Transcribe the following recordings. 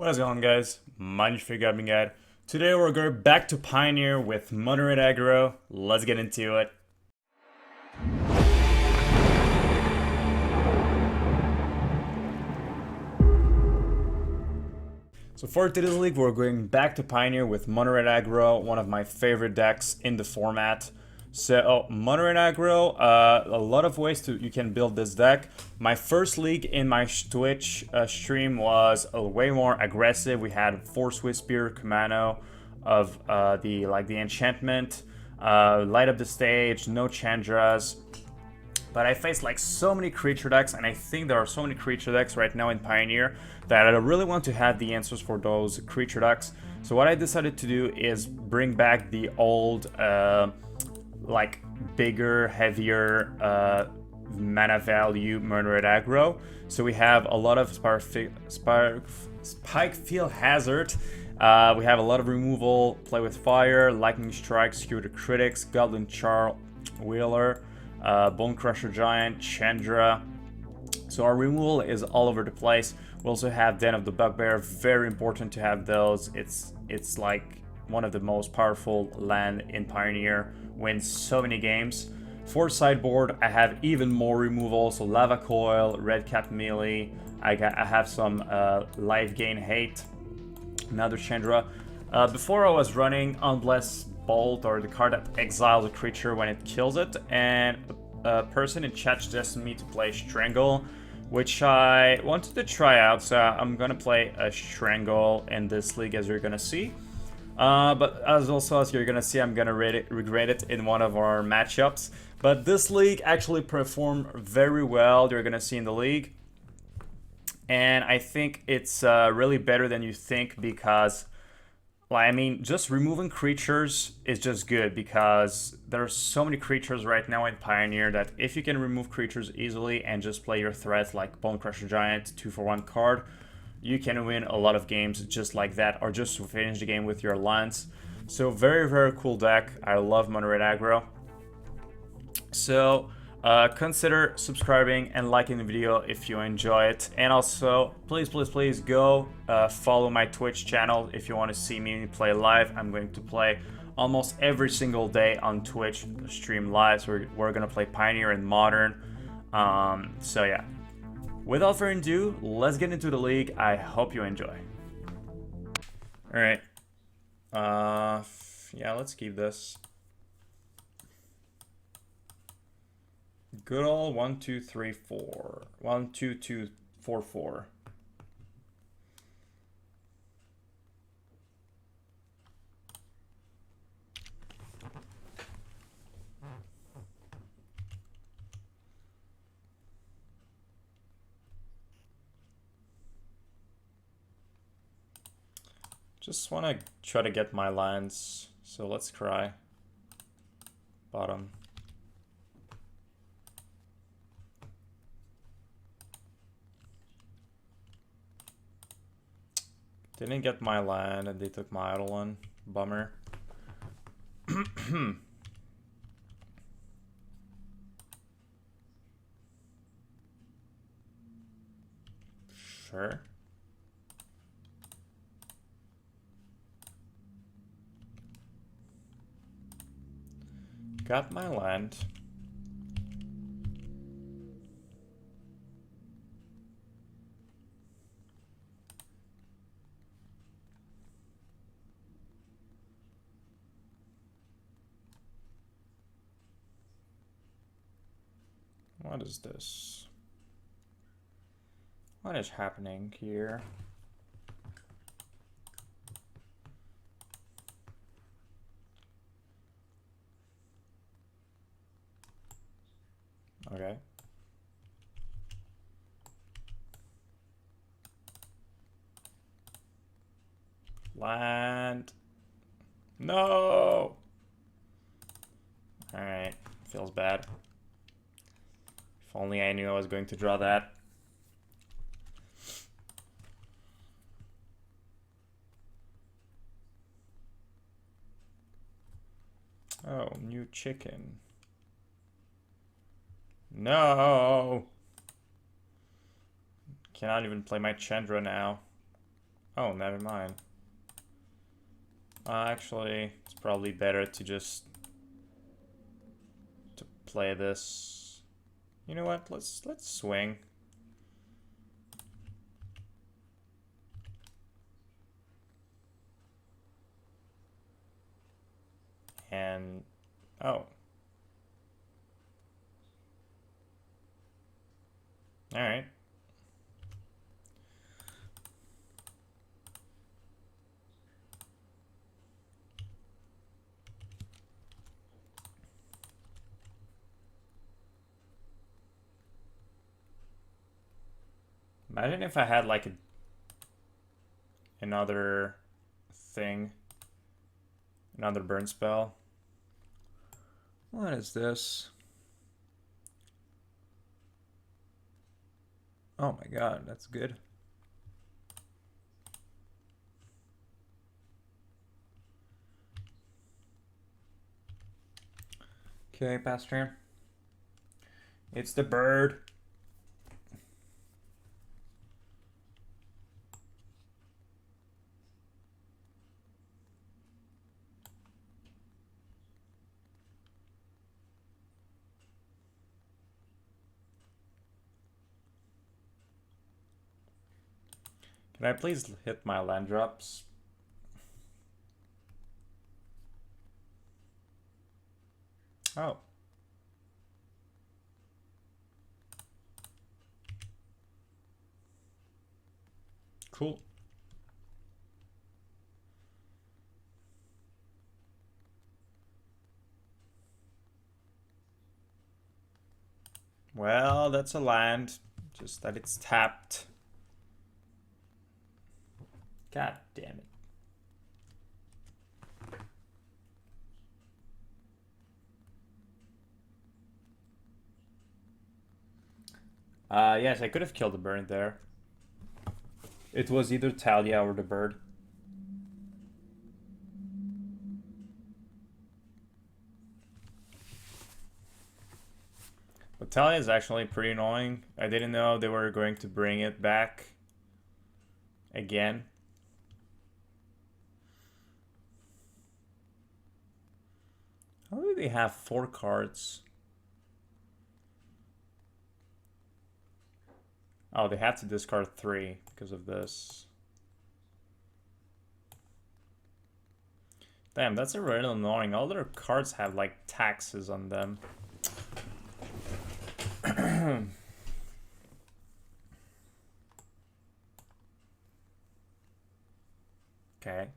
What is going on, guys? My name is Goblin Today we're going back to Pioneer with moderate aggro. Let's get into it. So for today's league, we're going back to Pioneer with moderate aggro, one of my favorite decks in the format. So moderate aggro, a lot of ways you can build this deck. My first league in my Twitch stream was way more aggressive. We had 4 Swiftspear commando of the enchantment, light up the stage, no Chandras. But I faced like so many creature decks, and I think there are so many creature decks right now in Pioneer that I really want to have the answers for those creature decks. So what I decided to do is bring back the old like bigger, heavier mana value moderate aggro. So we have a lot of Spikefield Hazard. We have a lot of removal, play with fire, lightning strike, skewer the critics, Goblin Chainwhirler, Bonecrusher Giant, Chandra. So our removal is all over the place. We also have Den of the Bugbear. Very important to have those. It's like one of the most powerful land in Pioneer. Wins so many games. For sideboard, I have even more removal. So Lava Coil, Redcap Melee. I have some life gain hate. Another Chandra. Before I was running Unblessed Bolt, or the card that exiles a creature when it kills it, and a person in chat suggested me to play Strangle, which I wanted to try out, so I'm gonna play a Strangle in this league, as you're gonna see. But as you're gonna see, I'm gonna regret it in one of our matchups. But this league actually performed very well, you're gonna see in the league. And I think it's really better than you think, because I mean, just removing creatures is just good, because there are so many creatures right now in Pioneer that if you can remove creatures easily and just play your threats like Bonecrusher Giant, 2-for-1 card, you can win a lot of games just like that, or just to finish the game with your lands. So very, very cool deck. I love moderate aggro. So consider subscribing and liking the video if you enjoy it, and also please go follow my Twitch channel if you want to see me play live. I'm going to play almost every single day on Twitch, stream live, so we're gonna play Pioneer and Modern. So yeah, without further ado, let's get into the league. I hope you enjoy. All right, yeah, let's keep this. Good old 1, 2, 3, 4. 1, 2, 2, 4, 4. Just want to try to get my lands, so let's cry. Bottom. Didn't get my land and they took my Eidolon. Bummer. Sure. Got my land. What is this? What is happening here? Okay. Land. No! Alright, feels bad. If only I knew I was going to draw that. Oh, new chicken. No! Cannot even play my Chandra now. Oh, never mind. Actually, it's probably better to just play this. You know what? Let's swing. And oh. All right. Imagine if I had like another thing, another burn spell. What is this? Oh my god, that's good. Okay, pass turn. It's the bird. Can I please hit my land drops? Oh. Cool. Well, that's a land, just that it's tapped. God damn it. Yes, I could have killed the bird there. It was either Talia or the bird. But Talia is actually pretty annoying. I didn't know they were going to bring it back again. How do they have 4 cards? Oh, they have to discard 3 because of this. Damn, that's a really annoying. All their cards have like taxes on them. Okay.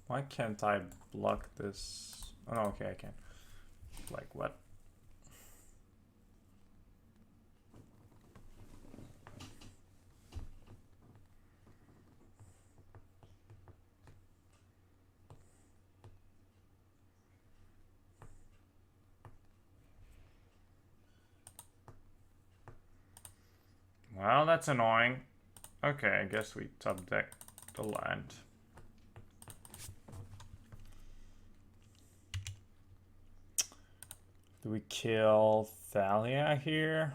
Why can't I block this? Oh, no, okay, I can. Like, what? Well, that's annoying. Okay, I guess we top deck the land. Do we kill Thalia here?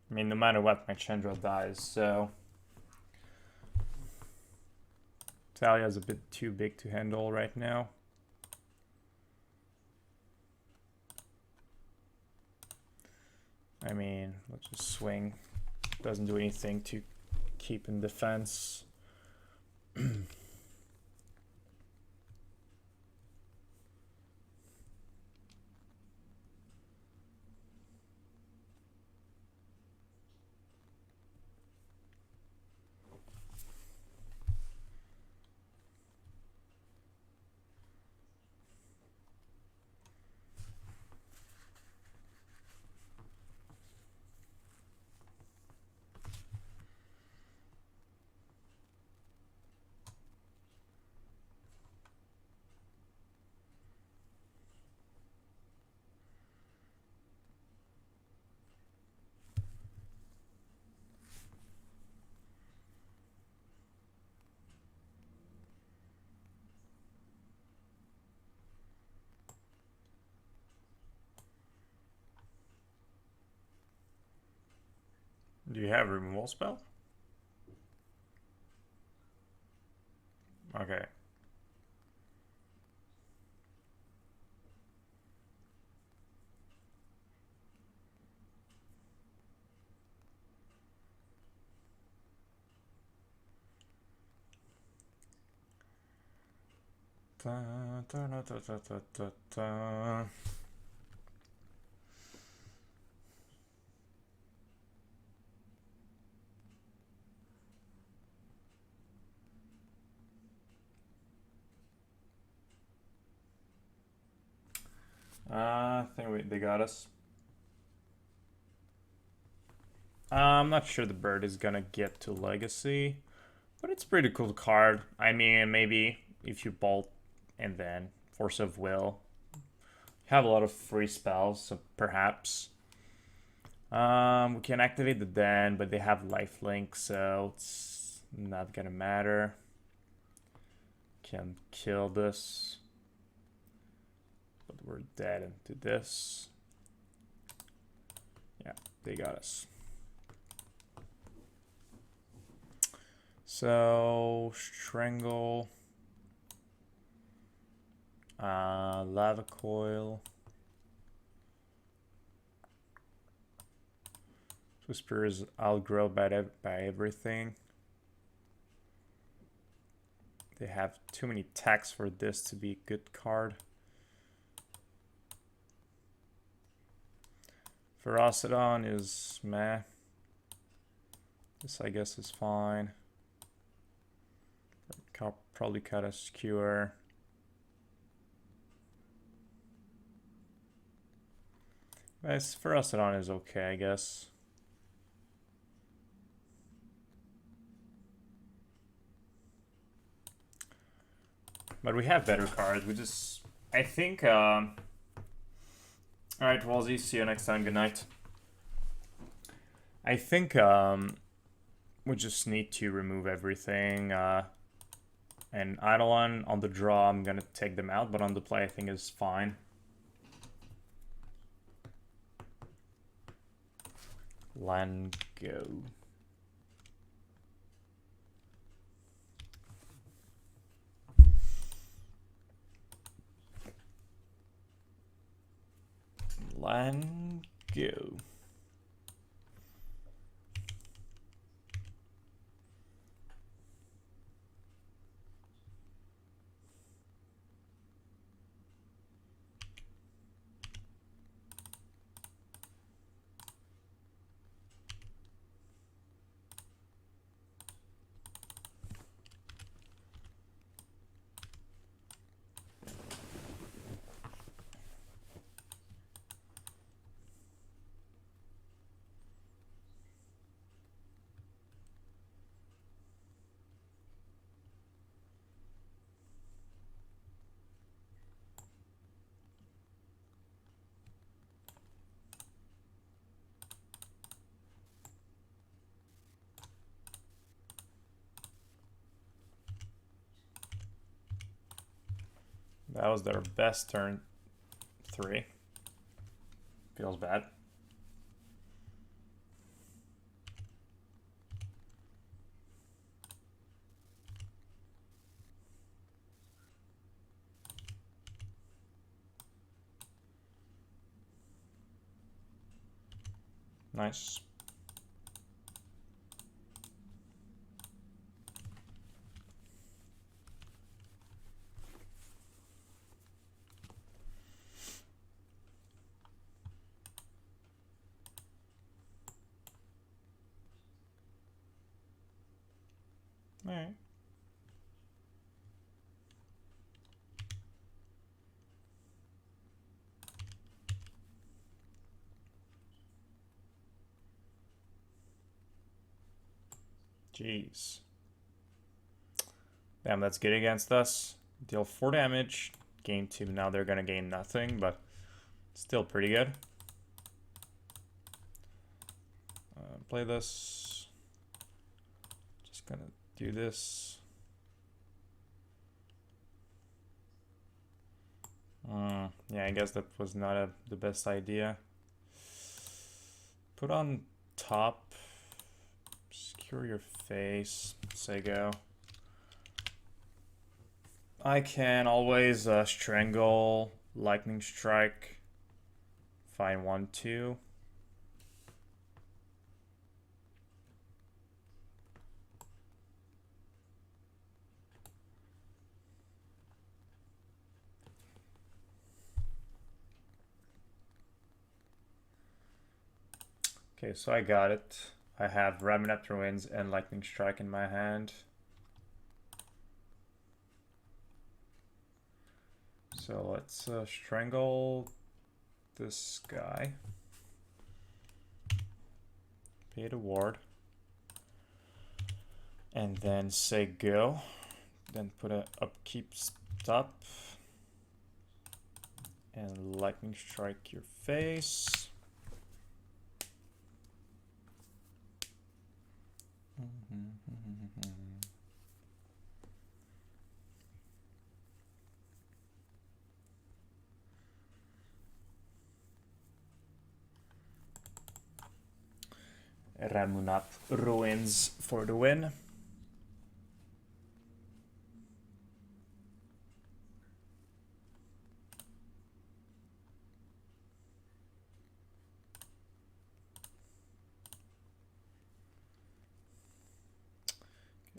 I mean, no matter what, my Chandra dies, so... Thalia is a bit too big to handle right now. I mean, let's just swing. Doesn't do anything to keep in defense. Do you have a removal spell? Okay. Da, da, da, da, da, da, da. I think they got us. I'm not sure the bird is gonna get to Legacy, but it's a pretty cool card. I mean, maybe if you bolt and then Force of Will, you have a lot of free spells, so perhaps. We can activate the den, but they have lifelink, so it's not gonna matter. Can kill this, but we're dead into this. Yeah, they got us. So Strangle, Lava Coil, Swiftspear is outgrow by everything. They have too many attacks for this to be a good card. Ferocidon is meh. This I guess is fine. Probably cut a Skewer. But Ferocidon is okay, I guess. But we have better cards. We just, I think. All right, Walsy. See you next time. Good night. I think we just need to remove everything. And Eidolon on the draw, I'm gonna take them out, but on the play, I think is fine. Land go. Land go. That was their best turn 3. Feels bad. Nice. All right. Jeez. Damn, that's good against us. Deal 4 damage. Gain 2. Now they're gonna gain nothing, but still pretty good. Play this. Just gonna do this. Yeah, I guess that was not the best idea. Put on top. Skewer your face. Say go. I can always Strangle, Lightning Strike, find 1/2. Okay, so I got it. I have Ramunap Ruins and Lightning Strike in my hand. So let's Strangle this guy. Pay the ward. And then say go. Then put a upkeep stop. And Lightning Strike your face. Ramunap Ruins for the win.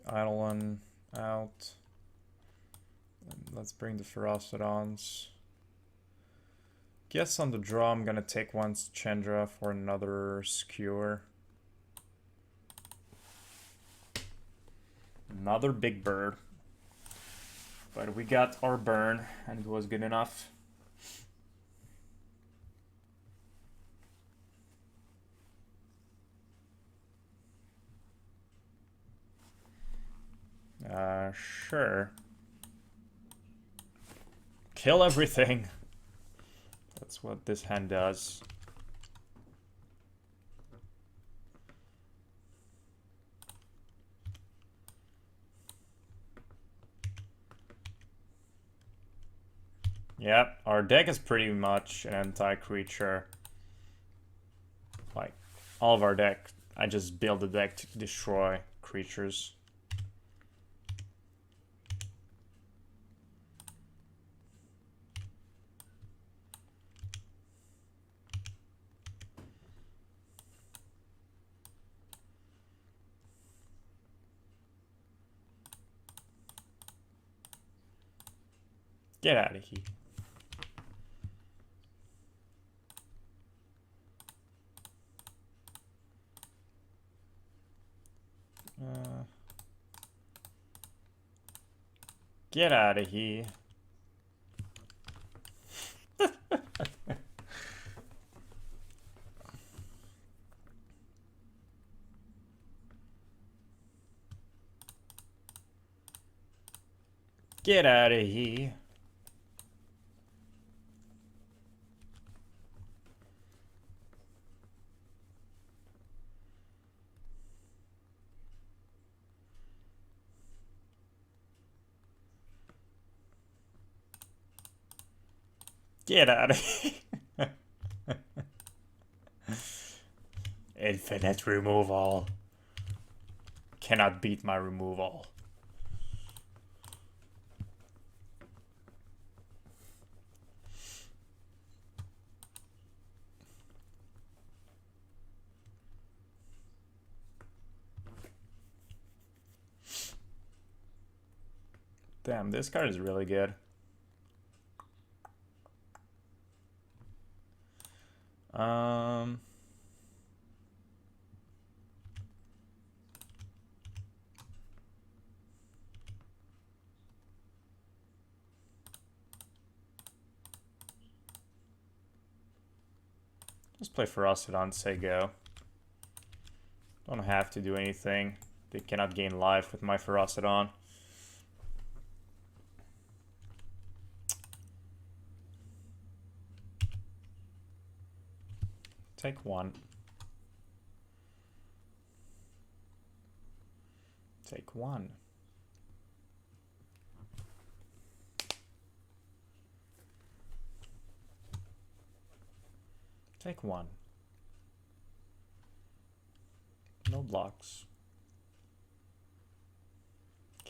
Eidolon out. And let's bring the Ferocidons. Guess on the draw I'm gonna take one Chandra for another Skewer. Another big bird. But we got our burn and it was good enough. Sure. Kill everything. That's what this hand does. Yep, our deck is pretty much an anti-creature. Like, all of our deck, I just build a deck to destroy creatures. Get out of here. Get out of here. Get out of here. Get out of here. Infinite removal. Cannot beat my removal. Damn, this card is really good. Let's play Ferocidon, say go. Don't have to do anything. They cannot gain life with my Ferocidon. Take one. Take one. Take one. No blocks.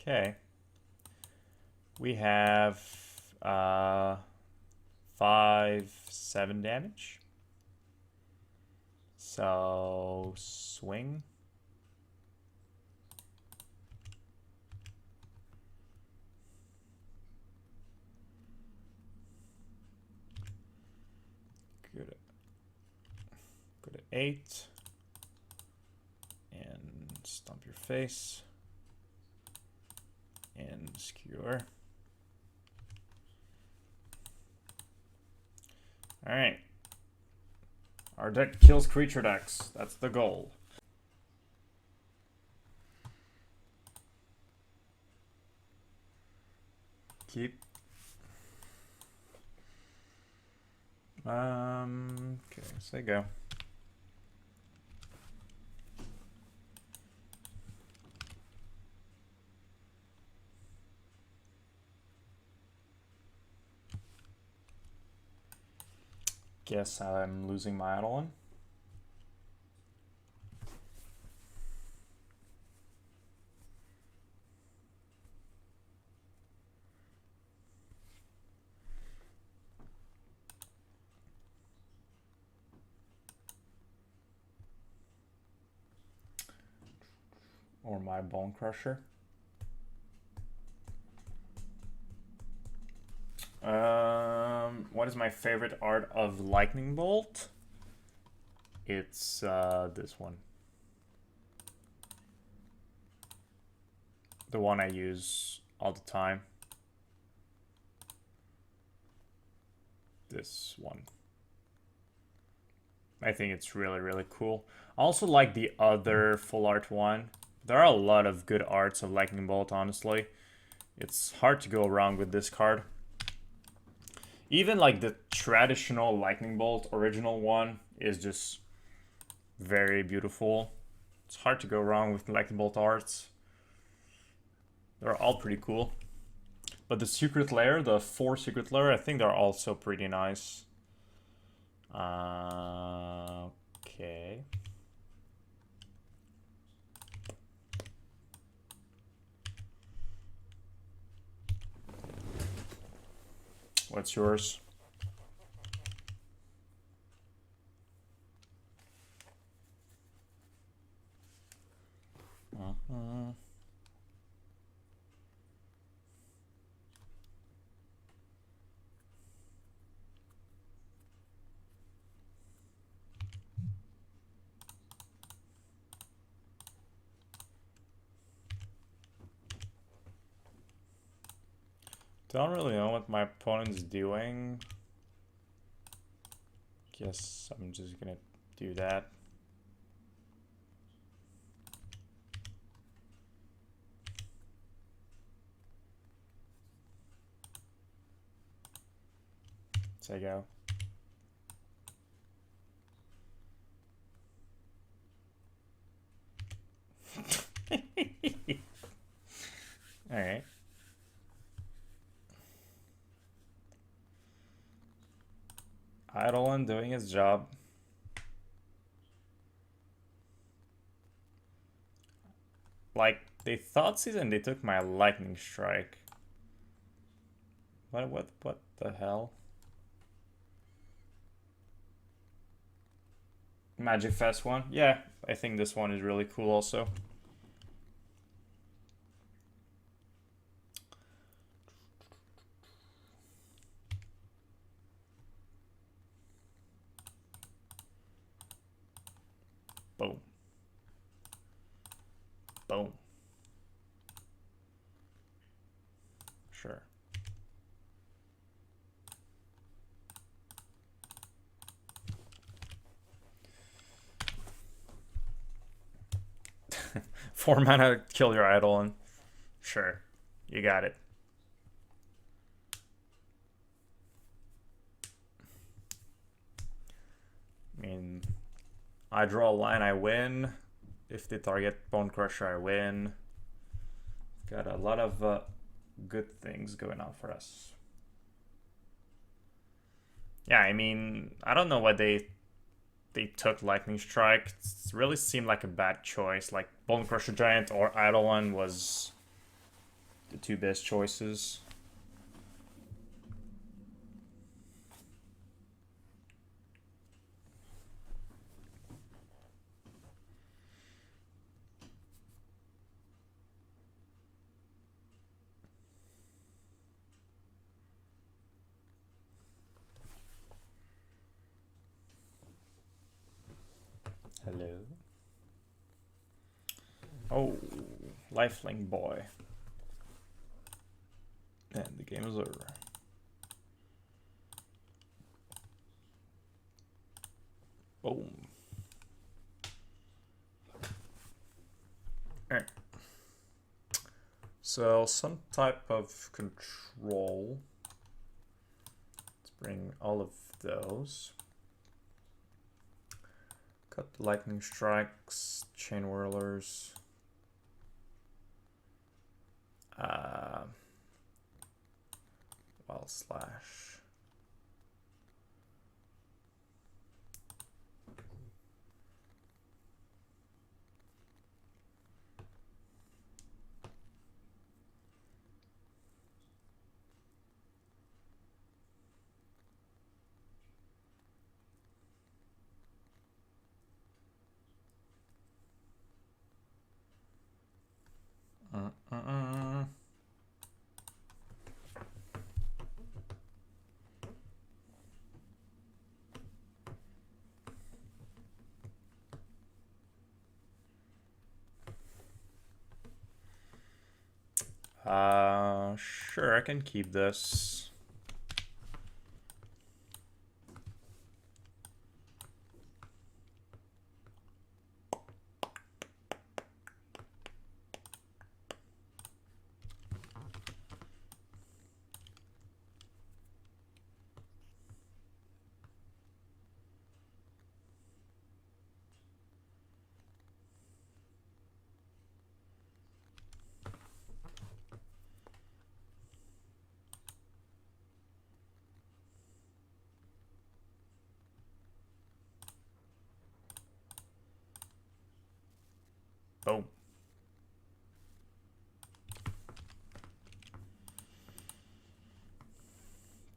Okay. We have 5-7 damage. So swing. Good at 8. And stomp your face. And skewer. Alright. Our deck kills creature decks. That's the goal. Keep. Okay, so go. Guess I'm losing my Eidolon. Or my Bonecrusher. What is my favorite art of Lightning Bolt? It's this one. The one I use all the time. This one. I think it's really, really cool. I also like the other full art one. There are a lot of good arts of Lightning Bolt, honestly. It's hard to go wrong with this card. Even like the traditional Lightning Bolt original one is just very beautiful. It's hard to go wrong with Lightning Bolt arts. They're all pretty cool. But the secret layer, the 4 secret layer, I think they're also pretty nice. Okay. What's yours? Don't really know what my opponent's doing. Guess I'm just gonna do that. So I go. All right. Eidolon doing his job. Like, they thought season they took my lightning strike. What the hell? Magic Fest one? Yeah, I think this one is really cool also. Boom. Boom. Sure. Four mana, kill your Eidolon. Sure. You got it. I mean, I draw a line, I win. If they target Bonecrusher, I win. Got a lot of good things going on for us. Yeah, I mean, I don't know why they took Lightning Strike. It really seemed like a bad choice. Like, Bonecrusher Giant or Eidolon was the two best choices. Hello. Oh, lifelink boy. And the game is over. Boom. Alright. So, some type of control. Let's bring all of those. Cut the lightning strikes, Chainwhirlers. Wild slash. Sure, I can keep this. Boom.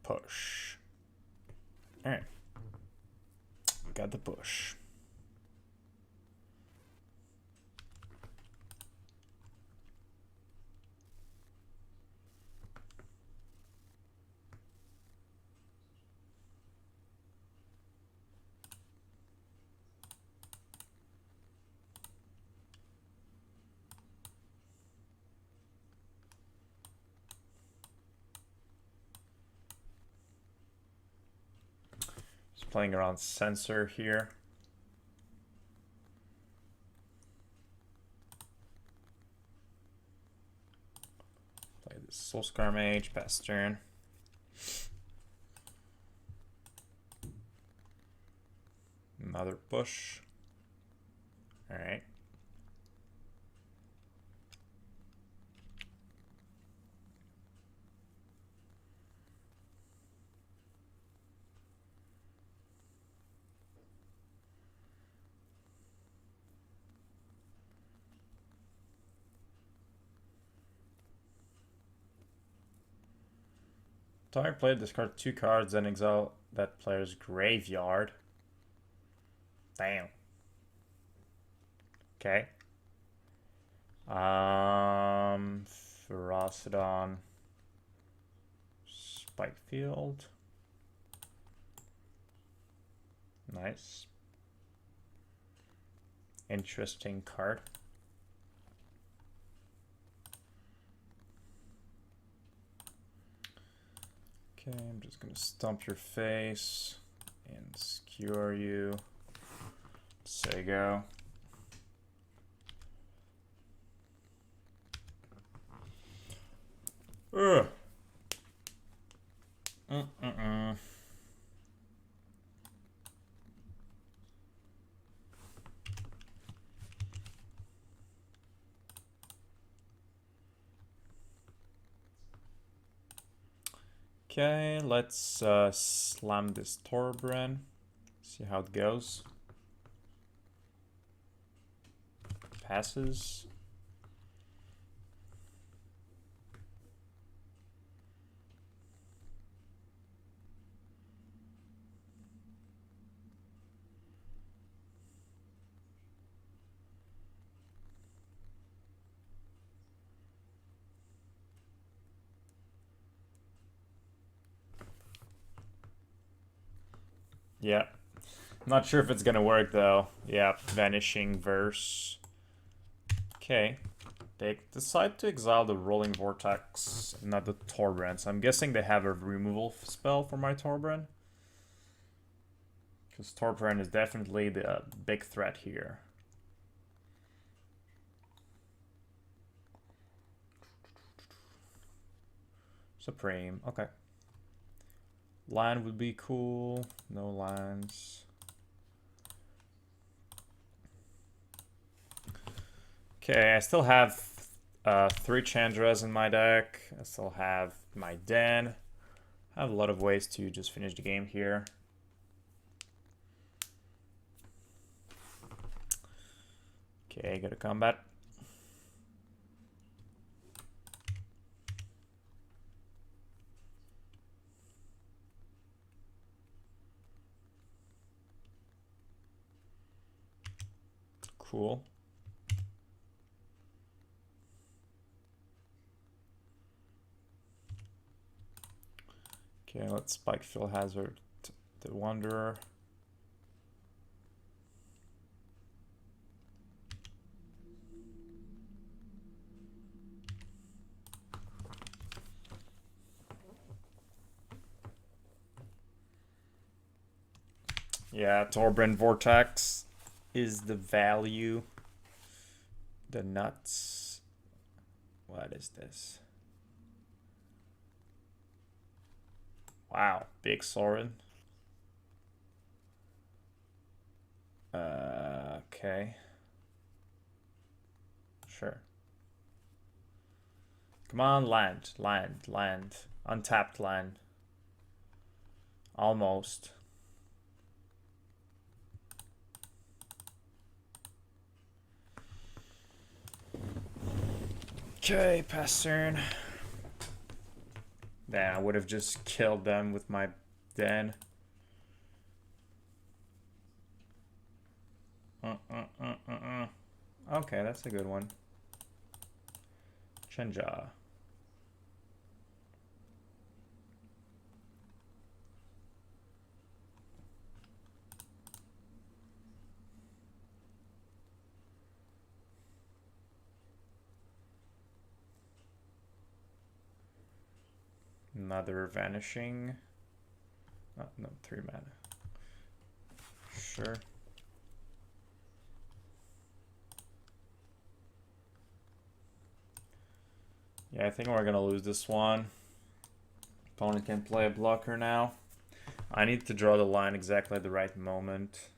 Push. Alright. Got the push. Playing around sensor here. Play the Soul-Scar Mage, pass turn. Another push. Alright. Target player discard 2 cards and exile that player's graveyard. Damn. Okay. Ferocidon. Spikefield. Nice. Interesting card. Okay, I'm just gonna stomp your face and skewer you. Sego. Ugh. Okay, let's slam this Torbran. See how it goes. Passes. Yeah. Not sure if it's gonna work though. Yeah, Vanishing Verse. Okay. They decide to exile the Roiling Vortex, not the Torbran. So I'm guessing they have a removal spell for my Torbran. Because Torbran is definitely the big threat here. Supreme, okay. Land would be cool. No lands. Okay, I still have 3 Chandras in my deck. I still have my Den. I have a lot of ways to just finish the game here. Okay, go to combat. Cool. Okay, let's Spikefield Hazard the Wanderer. Yeah, Torbran Vortex is the value. The nuts. What is this? Wow, big Sorin. Okay. Sure. Come on, land. Untapped land. Almost. Okay, pass turn. Then I would have just killed them with my Den. Okay, that's a good one. Chandra. Another vanishing. No, 3 mana. Sure. Yeah, I think we're gonna lose this one. Opponent can play a blocker now. I need to draw the line exactly at the right moment.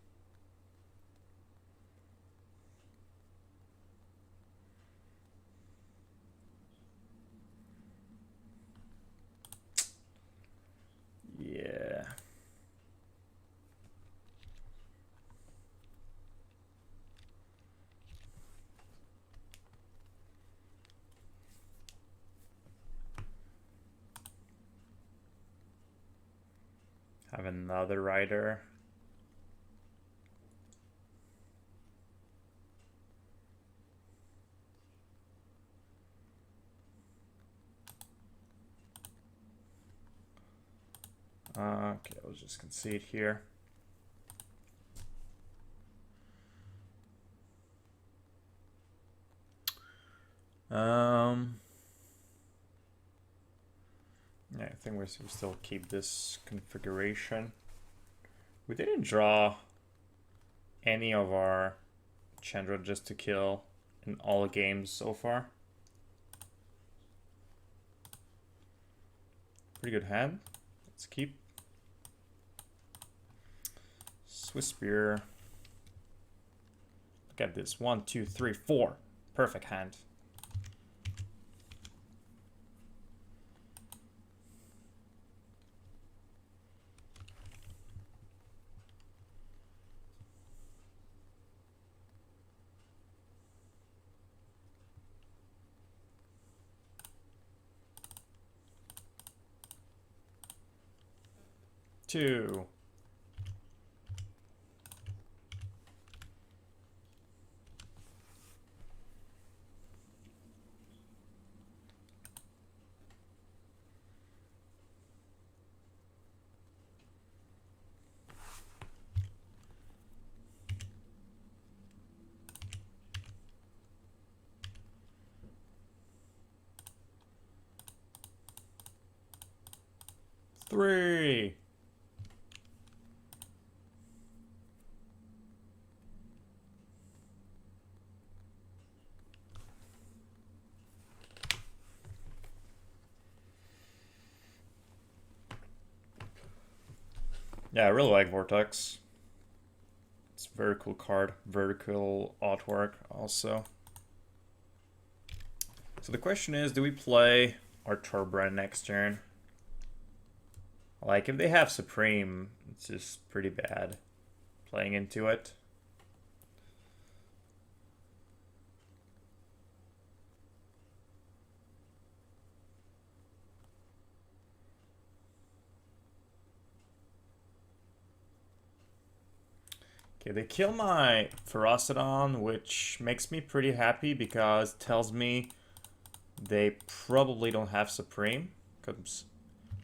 Yeah. Have another rider. Okay, I'll just concede here. Yeah, I think we still keep this configuration. We didn't draw any of our Chandra just to kill in all games so far. Pretty good hand. Let's keep. Swiftspear. Look at this. 1, 2, 3, 4. Perfect hand. Two. 3. Yeah, I really like Vortex. It's a very cool card. Vertical artwork also. So the question is, do we play our Torbran next turn? Like, if they have Supreme, it's just pretty bad playing into it. Okay, they kill my Ferocidon, which makes me pretty happy because it tells me they probably don't have Supreme. Because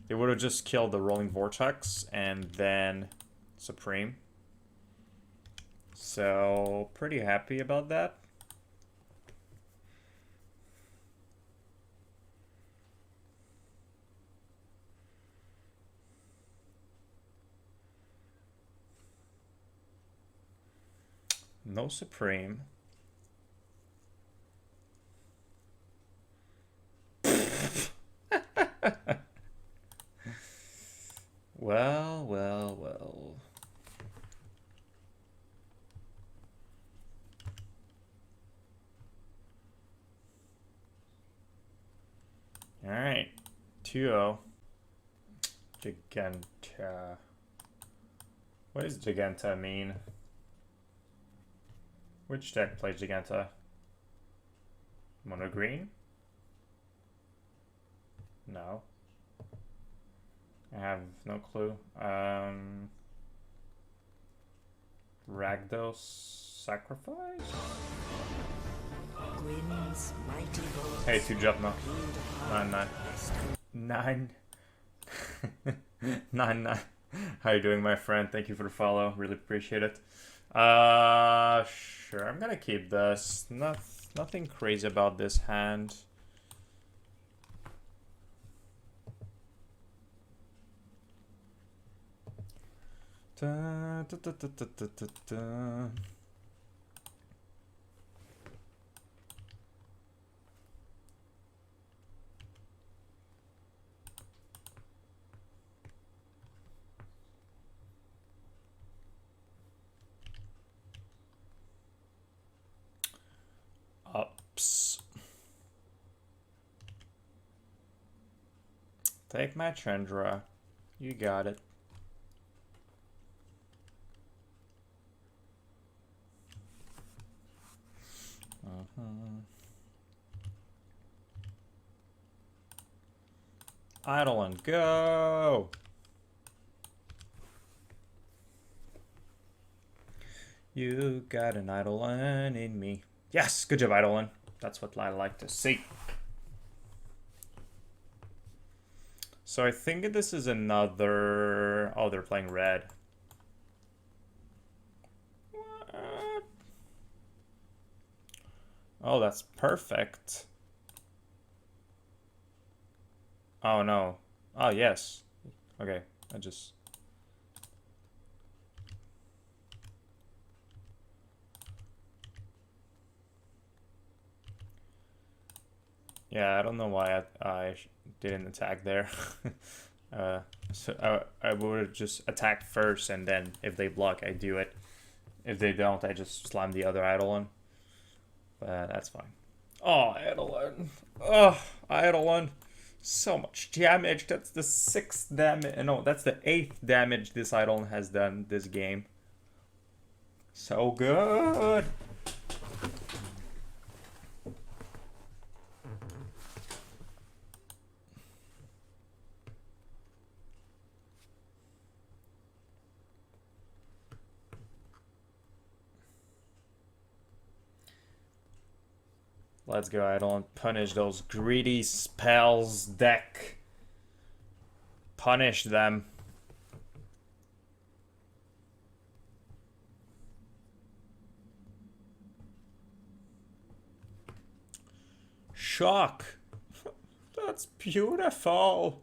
they would have just killed the Roiling Vortex and then Supreme. So, pretty happy about that. No Supreme. Well, well, well. Alright. 2-0. Giganta. What does Giganta mean? Which deck plays Giganta? Mono green? No. I have no clue. Rakdos Sacrifice? Hey, 2 no. 9-9. 9. 9-9. How you doing, my friend? Thank you for the follow. Really appreciate it. Sure. I'm gonna keep this. Nothing crazy about this hand. Da, da, da, da, da, da, da. Ups. Take my Chandra. You got it. Eidolon, go! You got an Eidolon in me. Yes, good job, Eidolon. That's what I like to see. So I think this is another... Oh, they're playing red. What? Oh, that's perfect. Oh, no. Oh, yes. Okay, I just... Yeah, I don't know why I didn't attack there. So I would just attack first, and then if they block, I do it. If they don't, I just slam the other Eidolon. But that's fine. Oh, Eidolon. Oh, Eidolon. So much damage. That's the 6th damage. No, that's the 8th damage this Eidolon has done this game. So good. Let's go, Eidolon. Punish those greedy spells deck. Punish them. Shock. That's beautiful.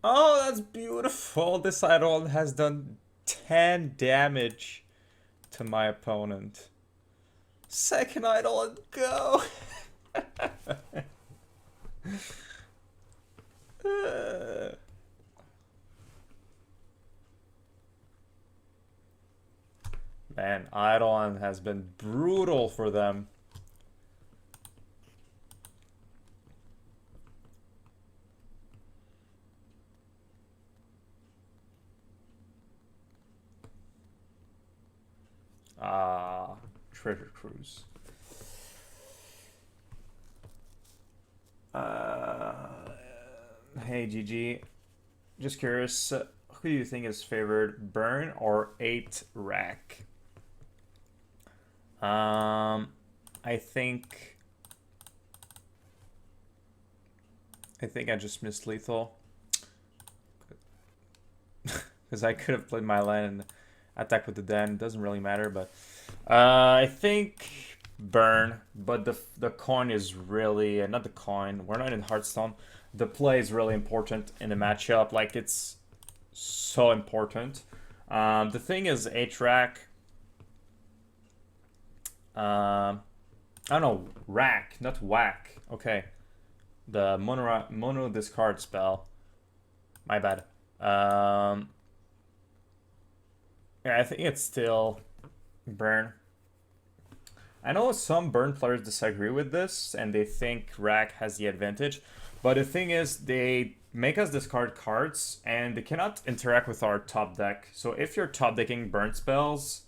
Oh, that's beautiful. This Eidolon has done 10 damage to my opponent. Second Eidolon, go! Man, Eidolon has been brutal for them. Treasure Cruise. Hey GG, just curious, who do you think is favored, Burn or 8 Rack? I think I just missed lethal because I could have played my land and attack with the den. Doesn't really matter, but I think Burn. But the coin is really not the coin. We're not in Hearthstone. The play is really important in the matchup. Like, it's so important. The thing is, 8 Rack. I don't know, Rack, not Whack. Okay. The mono discard spell. My bad. Yeah, I think it's still Burn. I know some Burn players disagree with this, and they think Rack has the advantage. But the thing is, they make us discard cards, and they cannot interact with our top deck. So if you're top decking Burn spells,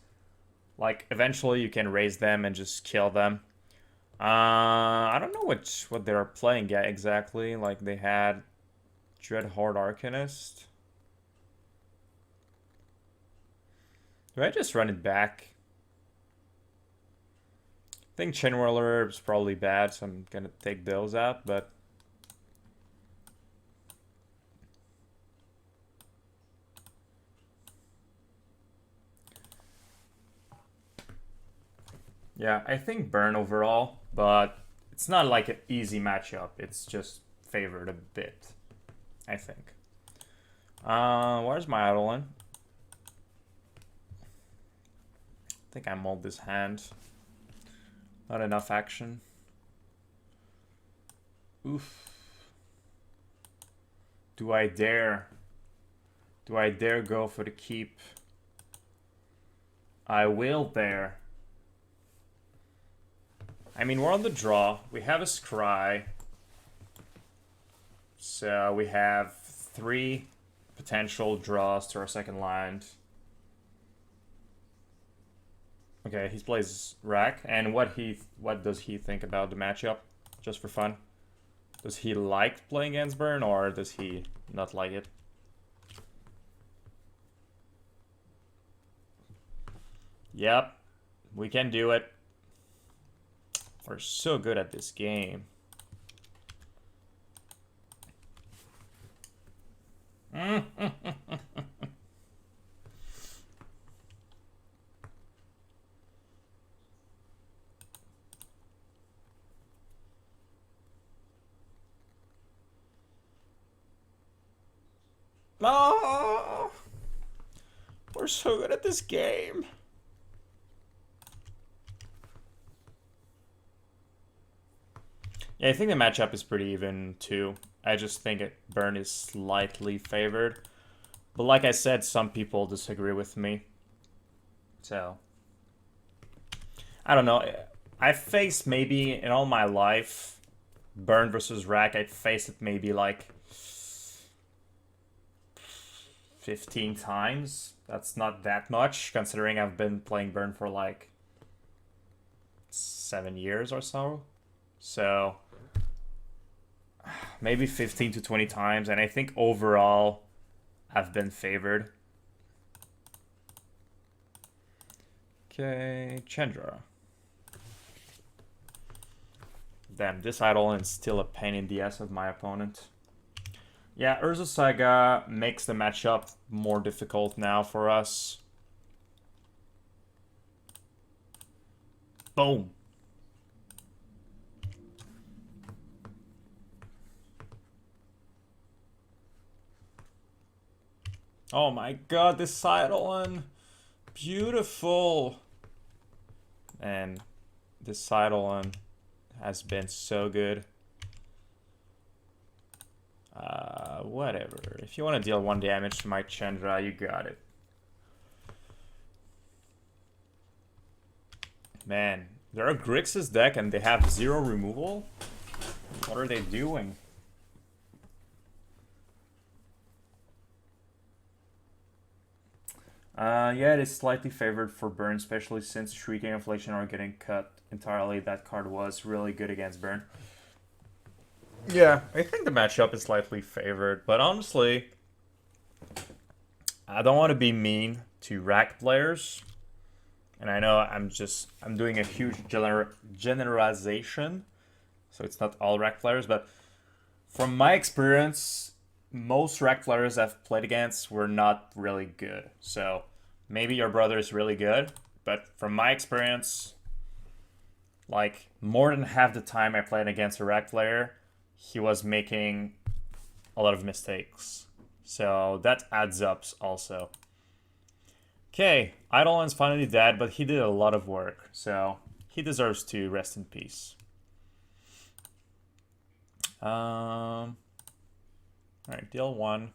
like, eventually you can raise them and just kill them. I don't know what they're playing yet exactly. Like, they had Dreadhorde Arcanist. Do I just run it back? I think Chainwhirler is probably bad, so I'm gonna take those out, but... yeah, I think Burn overall, but it's not like an easy matchup. It's just favored a bit, I think. Where's my Eidolon? I think I mold this hand. Not enough action. Oof. Do I dare? Do I dare go for the keep? I will dare. I mean, we're on the draw. We have a scry. So we have 3 potential draws to our second land. Okay, he plays Rack. And what does he think about the matchup? Just for fun. Does he like playing against Burn, or does he not like it? Yep, we can do it. We're so good at this game. Oh, we're so good at this game. Yeah, I think the matchup is pretty even too. I just think Burn is slightly favored. But like I said, some people disagree with me. So, I don't know. I faced maybe in all my life Burn versus Rack. I faced it maybe like 15 times. That's not that much, considering I've been playing Burn for like 7 years or so. So, maybe 15 to 20 times, and I think overall I've been favored. Okay, Chandra. Damn, this Eidolon is still a pain in the ass of my opponent. Yeah, Urza Saga makes the matchup more difficult now for us. Boom. Oh my god, this Eidolon. Beautiful. And this Eidolon has been so good. Whatever. If you want to deal 1 damage to my Chandra, you got it. Man, they're a Grixis deck and they have 0 removal? What are they doing? Yeah, it is slightly favored for burn, especially since Shrieking Affliction are getting cut entirely. That card was really good against burn. Yeah, I think the matchup is slightly favored, but honestly, I don't want to be mean to rack players. And I know I'm doing a huge generalization, so it's not all rack players, but from my experience, most rack players I've played against were not really good. So maybe your brother is really good, but from my experience, like more than half the time I played against a rack player, he was making a lot of mistakes. So that adds up also. Okay, Eidolon's finally dead, but he did a lot of work, so he deserves to rest in peace. Alright, deal 1.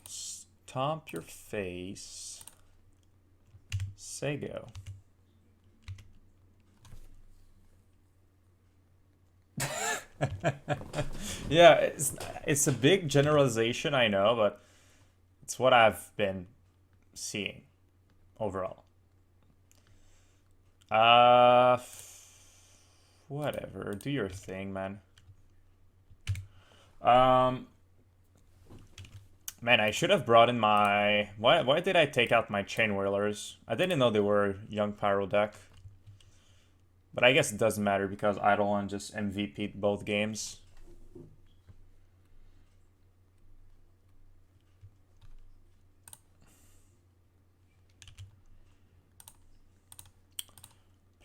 Stomp your face. Say go. Yeah, it's a big generalization, I know, but it's what I've been seeing overall. Whatever, do your thing, man. Man, I should have brought in my... Why did I take out my Chainwhirlers? I didn't know they were Young Pyro deck. But I guess it doesn't matter because Eidolon just MVP'd both games.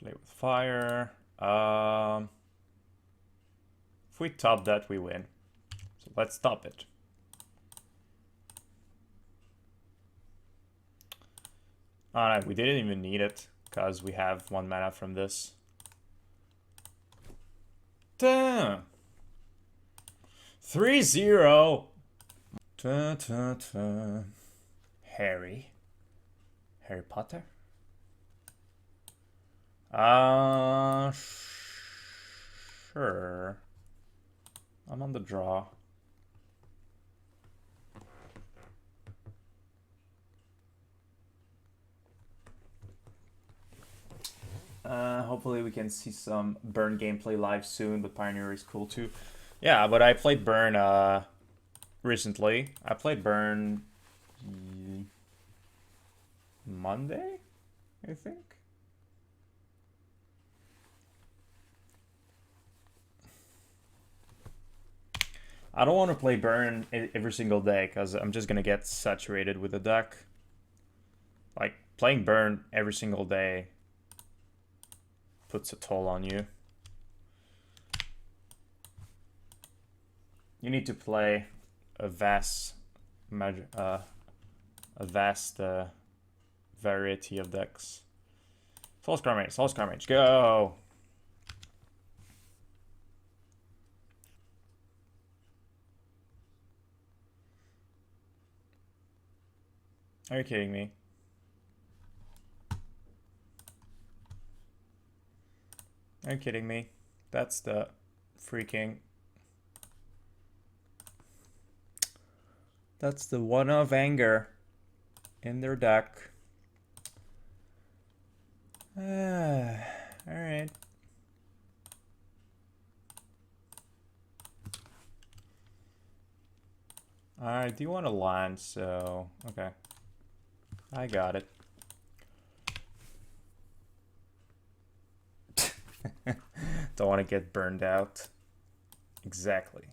Play with fire. If we top that, we win. So let's top it. Alright, we didn't even need it because we have 1 mana from this. Damn. 3-0. Harry Potter? Sure. I'm on the draw. Hopefully we can see some Burn gameplay live soon, but Pioneer is cool too. Yeah, but I played Burn recently. I played Burn Monday, I think. I don't want to play Burn every single day because I'm just going to get saturated with the deck. Like, playing Burn every single day puts a toll on you. You need to play a vast variety of decks. Soul-Scar Mage, go! Are you kidding me? Are you kidding me? That's the freaking... That's the one of anger in their deck. Alright. I do want to land, so... Okay. I got it. Don't want to get burned out. Exactly.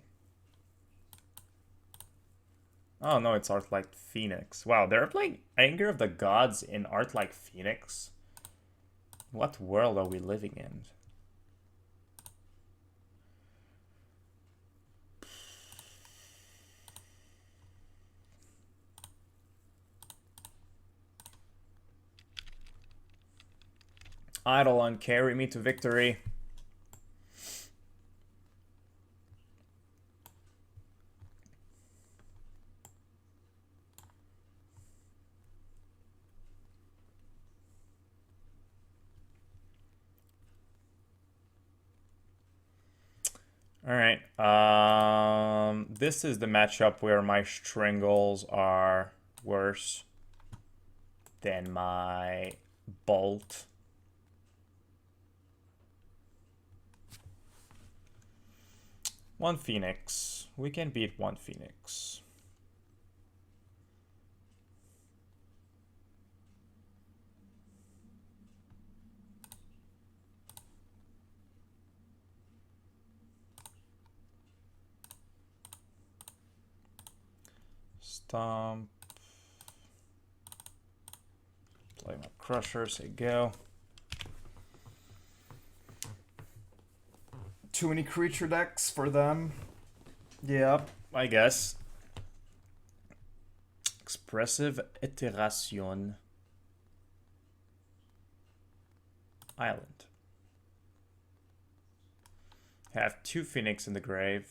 Oh no, it's Art Like Phoenix. Wow, they're playing Anger of the Gods in Art Like Phoenix? What world are we living in? Eidolon, carry me to victory. Alright, this is the matchup where my Strangles are worse than my Bolt. One Phoenix. We can beat one Phoenix. Stomp. Play my Crusher, say go. Too many creature decks for them. Yep, I guess. Expressive Iteration. Island. Have 2 Phoenix in the grave.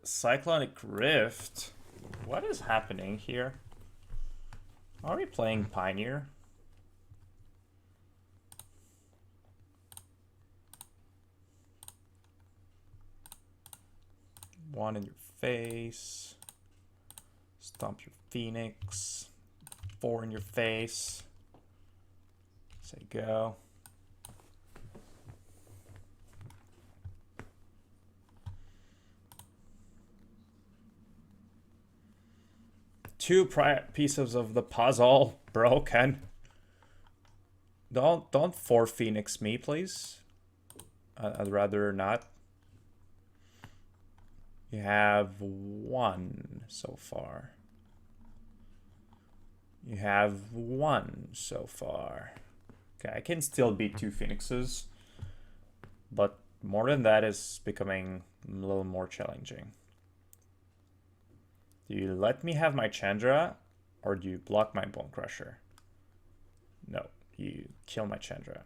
Cyclonic Rift. What is happening here? Are we playing Pioneer? One in your face. Stomp your Phoenix. 4 in your face. Say go. Two pieces of the puzzle broken. Don't 4 Phoenix me, please. I'd rather not. You have 1 so far. You have 1 so far. Okay, I can still beat 2 Phoenixes, but more than that is becoming a little more challenging. Do you let me have my Chandra, or do you block my Bonecrusher? No, you kill my Chandra.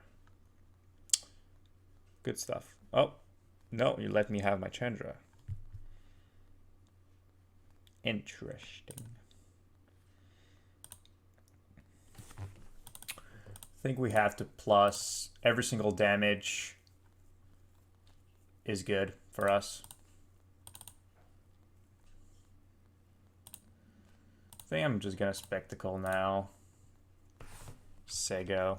Good stuff. Oh, no, you let me have my Chandra. Interesting. I think we have to plus every single damage is good for us. I think I'm just gonna Spectacle now. Say go.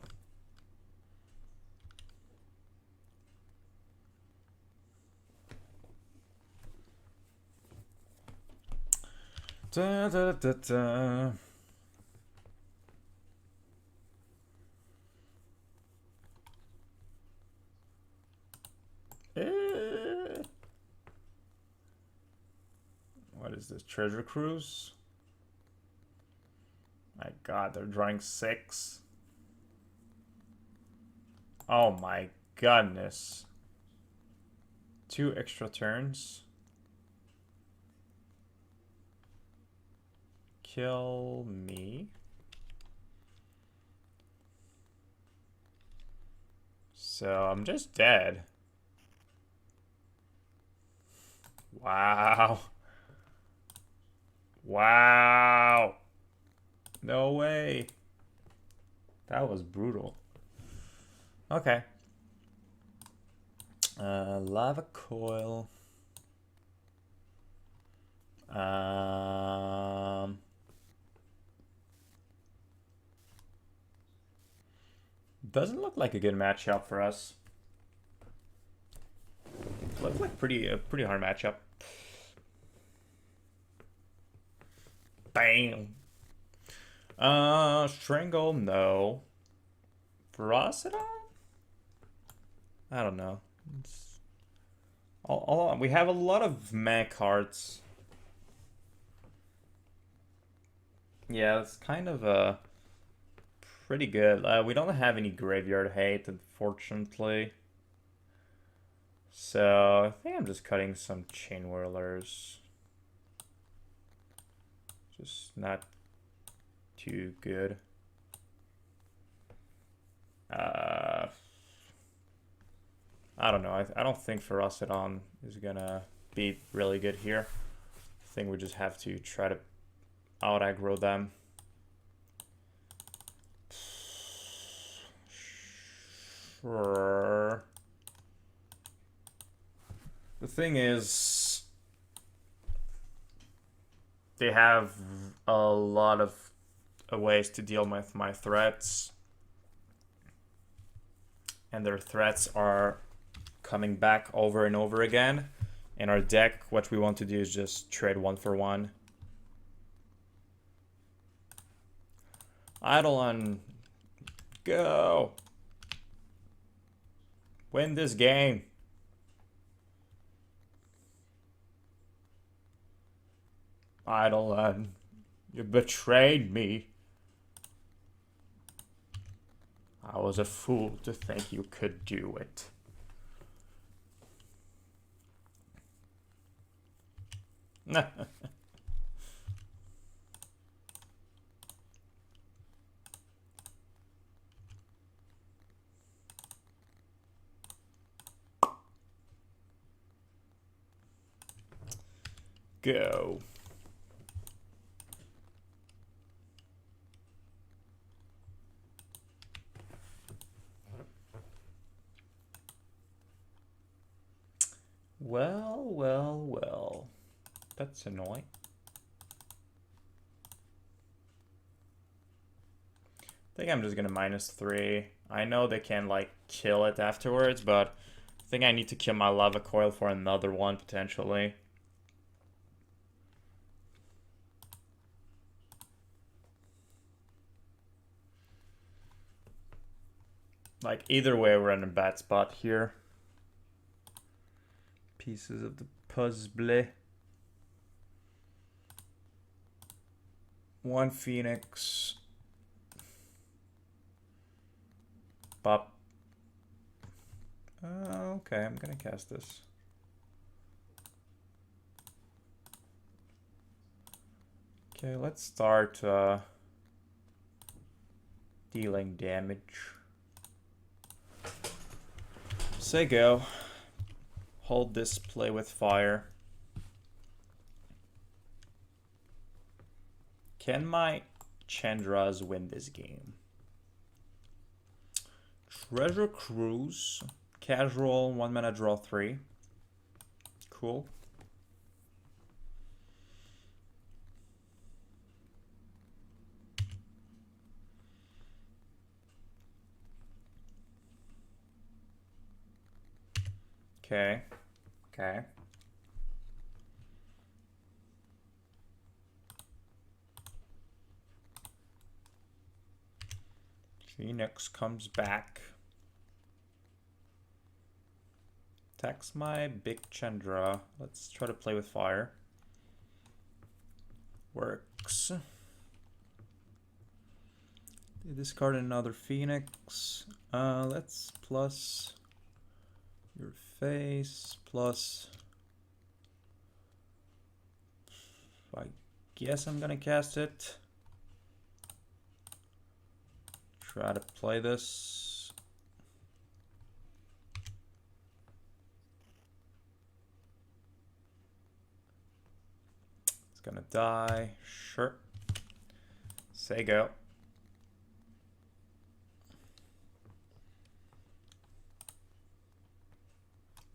Da, da, da, da. What is this? Treasure Cruise? My god, they're drawing 6. Oh my goodness. 2 extra turns. Kill me. So I'm just dead. Wow. Wow. No way. That was brutal. Okay. Lava Coil. Doesn't look like a good matchup for us. Looks like a pretty hard matchup. Bam. Strangle, no. Ferocidon? I don't know. We have a lot of meh cards. Yeah, it's kind of pretty good. We don't have any graveyard hate, unfortunately. So I think I'm just cutting some Chainwhirlers. Just not too good. I don't know. I don't think Ferocidon is gonna be really good here. I think we just have to try to out aggro them. Sure. The thing is, they have a lot of ways to deal with my threats. And their threats are coming back over and over again. In our deck, what we want to do is just trade 1 for 1. Eidolon, go! Win this game. Eidolon, you betrayed me. I was a fool to think you could do it. Go. Well, well, well. That's annoying. I think I'm just gonna -3. I know they can, like, kill it afterwards, but I think I need to kill my Lava Coil for another one, potentially. Like, either way, we're in a bad spot here. Pieces of the puzzle. 1 Phoenix. Pop. Okay, I'm gonna cast this. Okay, let's start dealing damage. Say go. Hold this, play with fire. Can my Chandras win this game? Treasure Cruise. Casual, 1 mana, draw 3. Cool. Okay. Okay. Phoenix comes back. Attacks my big Chandra. Let's try to play with fire. Works. Discard another Phoenix. Let's plus your face, plus... I guess I'm gonna cast it. Try to play this. It's gonna die. Sure. Say go.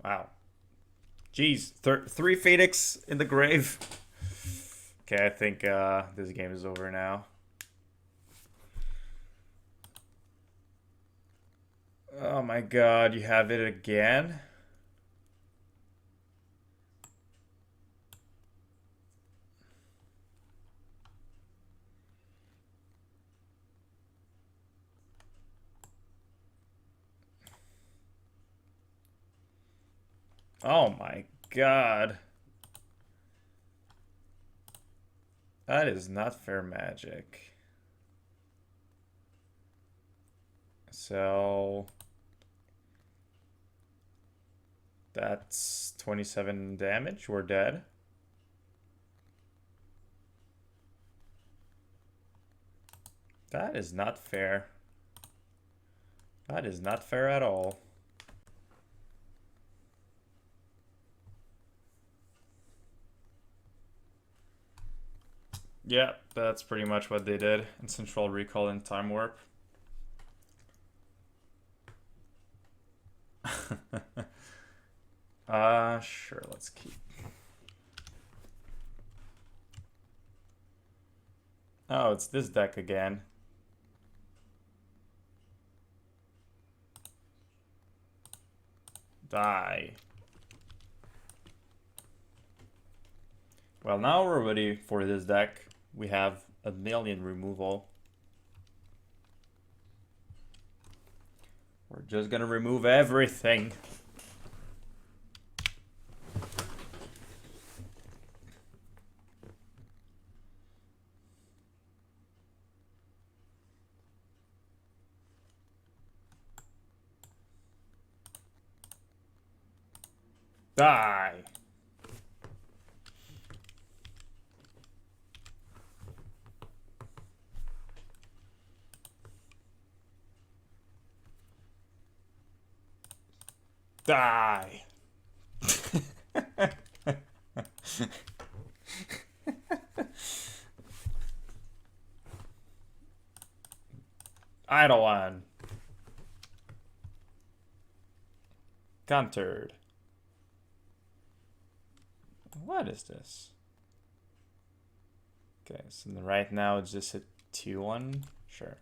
Wow. Jeez, 3 Phoenix in the grave. Okay, I think this game is over now. Oh my god, you have it again? Oh my god. That is not fair magic. So that's 27 damage. We're dead. That is not fair. That is not fair at all. Yeah, that's pretty much what they did in Central Recall and Time Warp. Sure, let's keep. Oh, it's this deck again. Die. Well, now we're ready for this deck. We have a million removal. We're just gonna remove everything. Die. Die. Eidolon. Countered. What is this? Okay, so right now it's just a 2-1. Sure.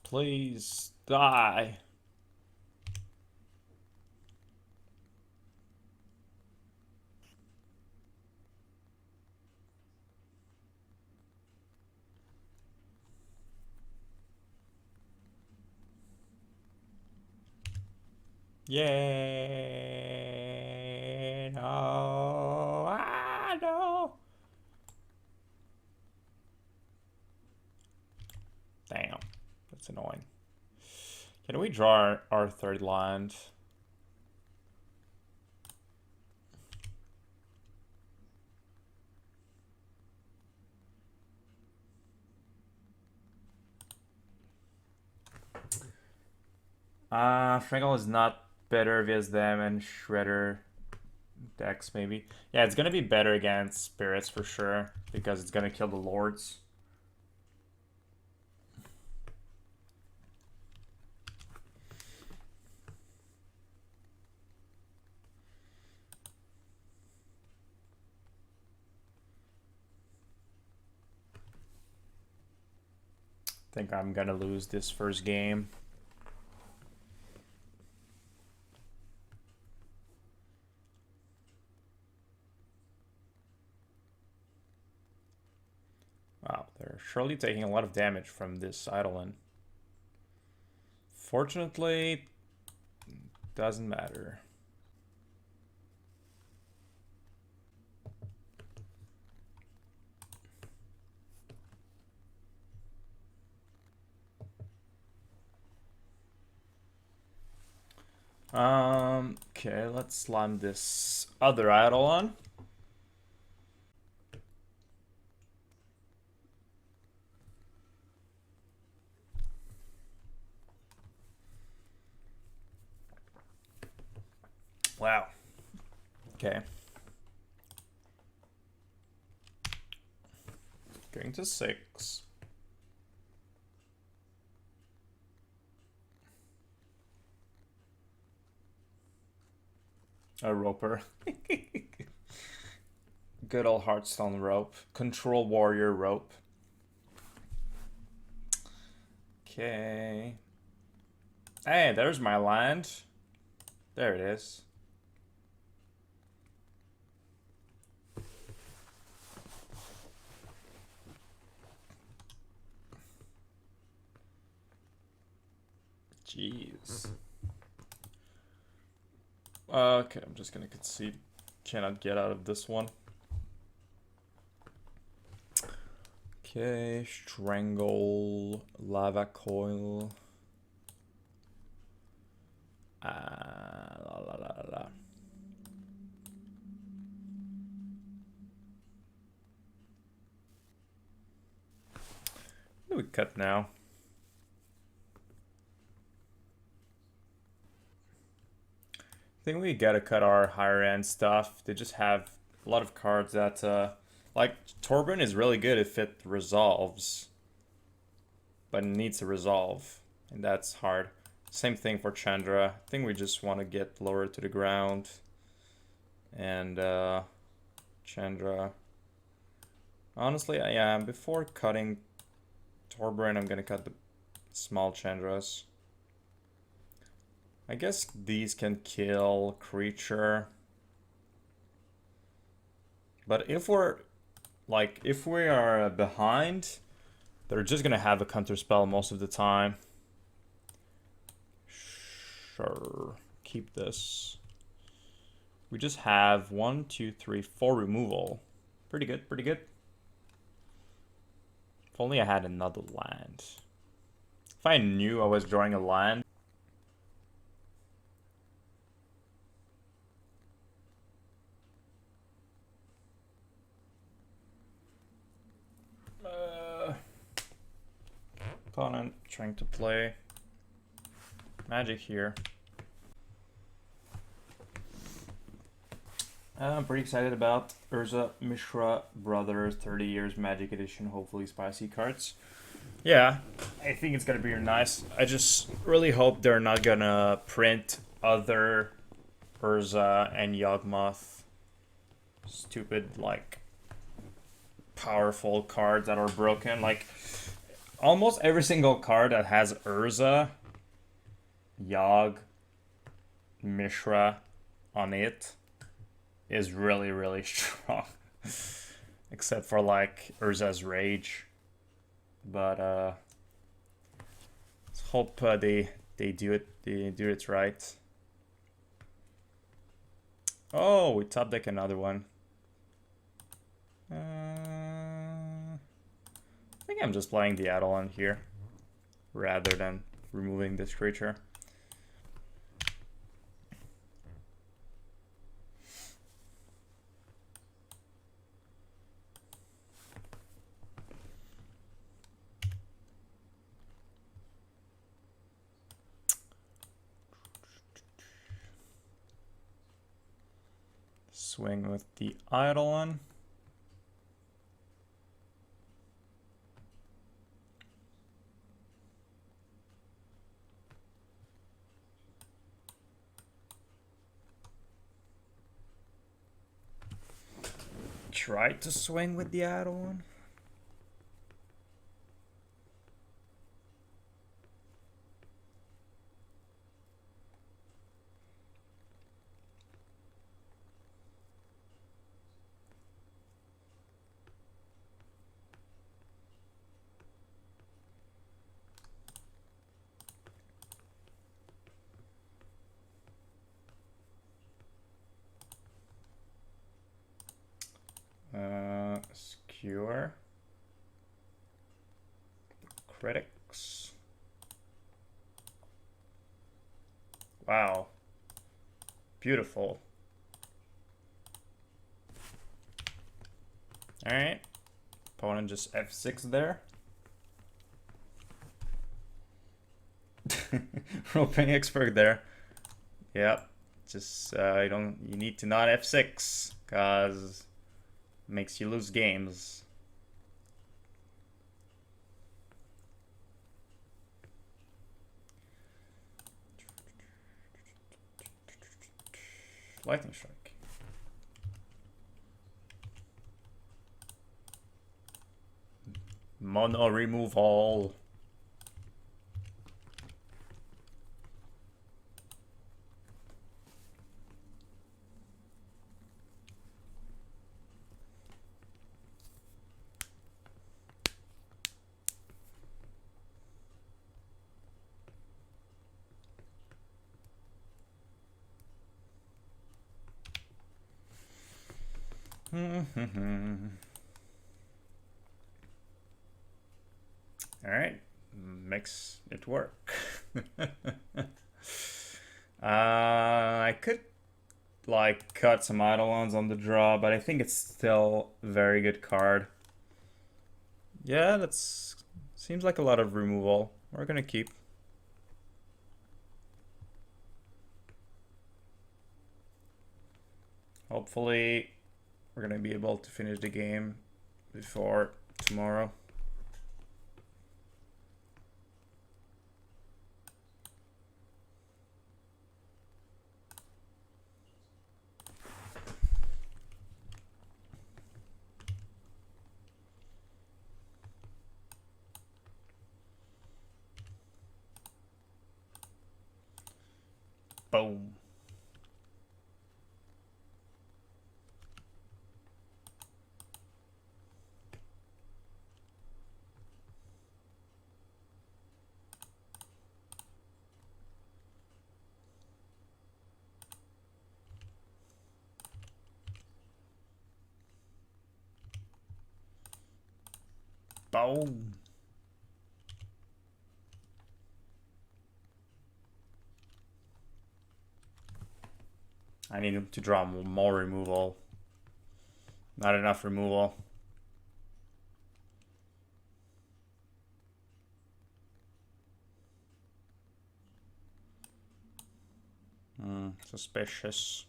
Please die. Yeah, no, I know. Damn, that's annoying. Can we draw our third land? Strangle is not better against them, and Shredder decks maybe. Yeah, it's gonna be better against Spirits for sure, because it's gonna kill the Lords. I think I'm gonna lose this first game. Wow, they're surely taking a lot of damage from this Eidolon. Fortunately, doesn't matter. Okay, let's slam this other Eidolon. Wow. Okay. Going to 6. A roper. Good old Hearthstone rope. Control warrior rope. Okay. Hey, there's my land. There it is. Jeez. Okay, I'm just gonna concede. Cannot get out of this one. Okay, Strangle, Lava Coil. La la la la. We cut now. I think we gotta cut our higher end stuff. They just have a lot of cards that, like, Torbran is really good if it resolves, but it needs to resolve, and that's hard. Same thing for Chandra. I think we just want to get lower to the ground, and Chandra. Honestly, yeah, before cutting Torbran, I'm gonna cut the small Chandras. I guess these can kill creature. But if we're, like, if we are behind, they're just gonna have a counter spell most of the time. Sure, keep this. We just have 1, 2, 3, 4 removal. Pretty good, pretty good. If only I had another land. If I knew I was drawing a land. Opponent trying to play Magic here. I'm pretty excited about Urza Mishra Brothers 30 Years Magic Edition, hopefully spicy cards. Yeah, I think it's gonna be nice. I just really hope they're not gonna print other Urza and Yawgmoth stupid, like, powerful cards that are broken. Like, almost every single card that has Urza, Yawg, Mishra on it is really, really strong. Except for, like, Urza's Rage. But let's hope they do it right. Oh, we top deck another one. I think I'm just playing the Eidolon here rather than removing this creature. Swing with the Eidolon. Try to swing with the Eidolon. Skewer the Critics. Wow. Beautiful. Alright. Opponent just F6 there. Roping expert there. Yep. Just you need to not F6 cause makes you lose games. Lightning Strike. Mono removal. Alright, makes it work. I could like cut some Eidolons on the draw, but I think it's still a very good card. Yeah, that's seems like a lot of removal. We're gonna keep. Hopefully, we're gonna be able to finish the game before tomorrow. Boom. Boom. I need to draw more removal. Not enough removal. Suspicious.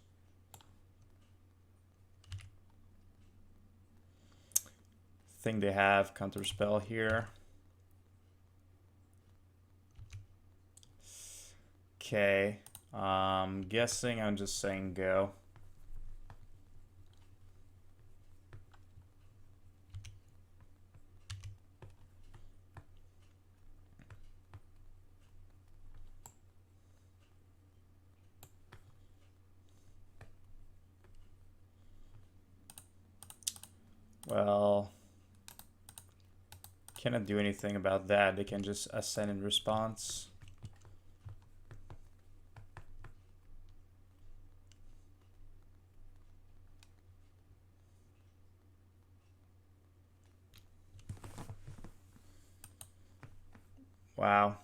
Think they have counterspell here. Okay. Guessing I'm just saying go. Well, cannot do anything about that. They can just ascend in response. Wow.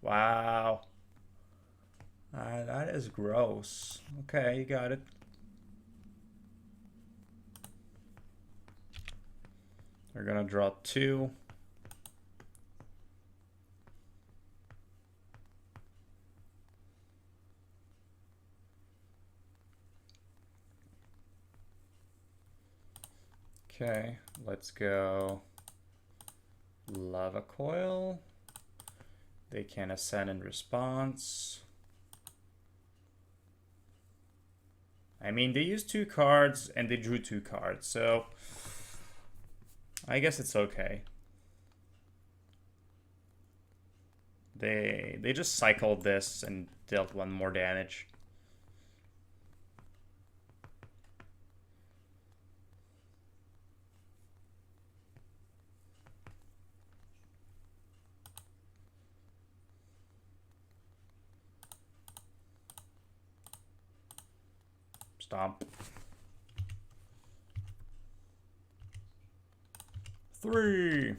Wow. That is gross. Okay, you got it. We're gonna draw 2. Okay, let's go Lava Coil. They can ascend in response. I mean, they used 2 cards and they drew 2 cards, so I guess it's okay. They just cycled this and dealt 1 more damage. Stomp. 3.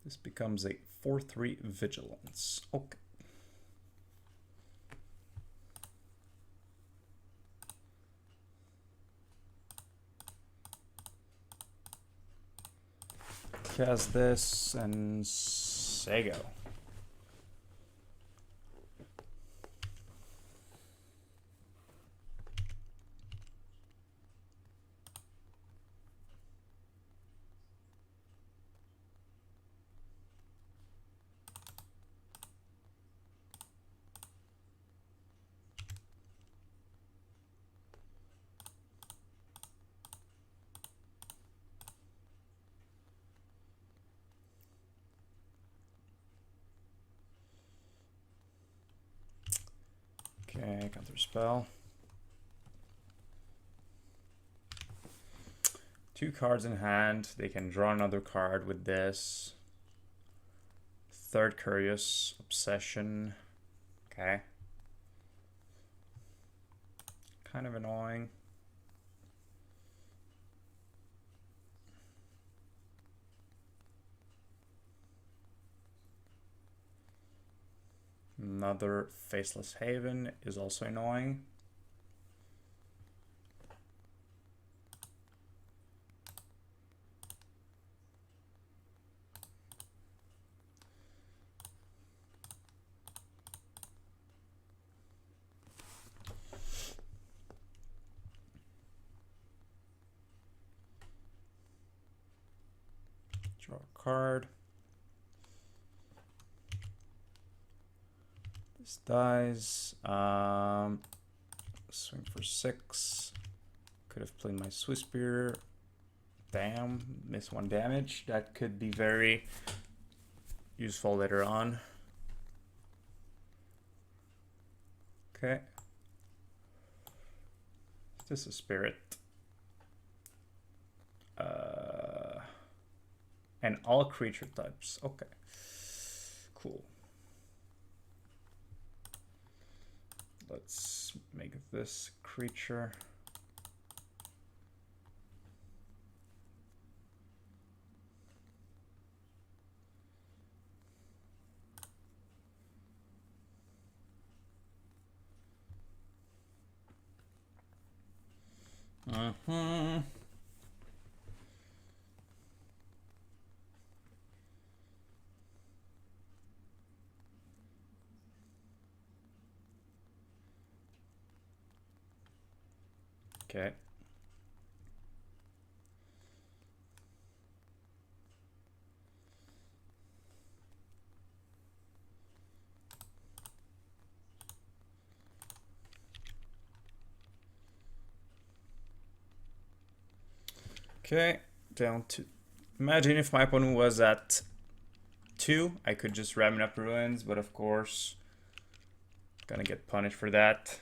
This becomes a 4/3 vigilance. Okay. Cast this and say go. Okay, counter spell. 2 cards in hand. They can draw another card with this. 3rd Curious Obsession. Okay. kind of annoying. Another Faceless Haven is also annoying. Draw a card. This dies. Swing for 6. Could have played my Swiftspear. Damn, missed 1 damage. That could be very useful later on. Okay. This is Spirit. And all creature types. Okay. Cool. Let's make this creature. Okay. Okay, down to... Imagine if my opponent was at 2, I could just Ramunap Ruins, but of course, gonna get punished for that.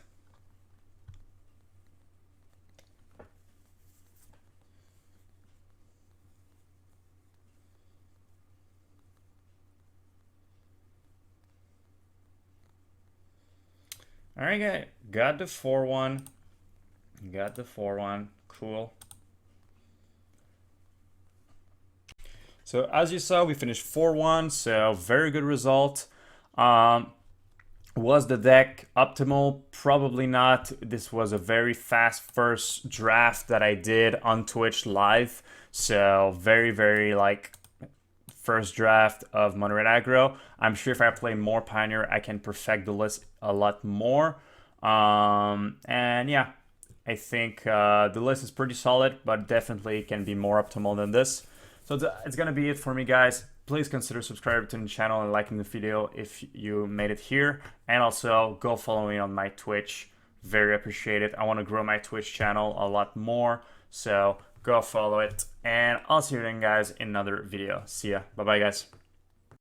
Alright, guys, got the 4-1. Got the 4-1. Cool. So as you saw, we finished 4-1, so very good result. Was the deck optimal? Probably not. This was a very fast first draft that I did on Twitch live. So very like first draft of Mono Red Aggro. I'm sure if I play more Pioneer, I can perfect the list a lot more. And yeah, I think the list is pretty solid, but definitely can be more optimal than this. So it's gonna be it for me, guys. Please consider subscribing to the channel and liking the video if you made it here. And also go follow me on my Twitch. Very appreciated. I want to grow my Twitch channel a lot more. So go follow it. And I'll see you then, guys, in another video. See ya. Bye-bye, guys.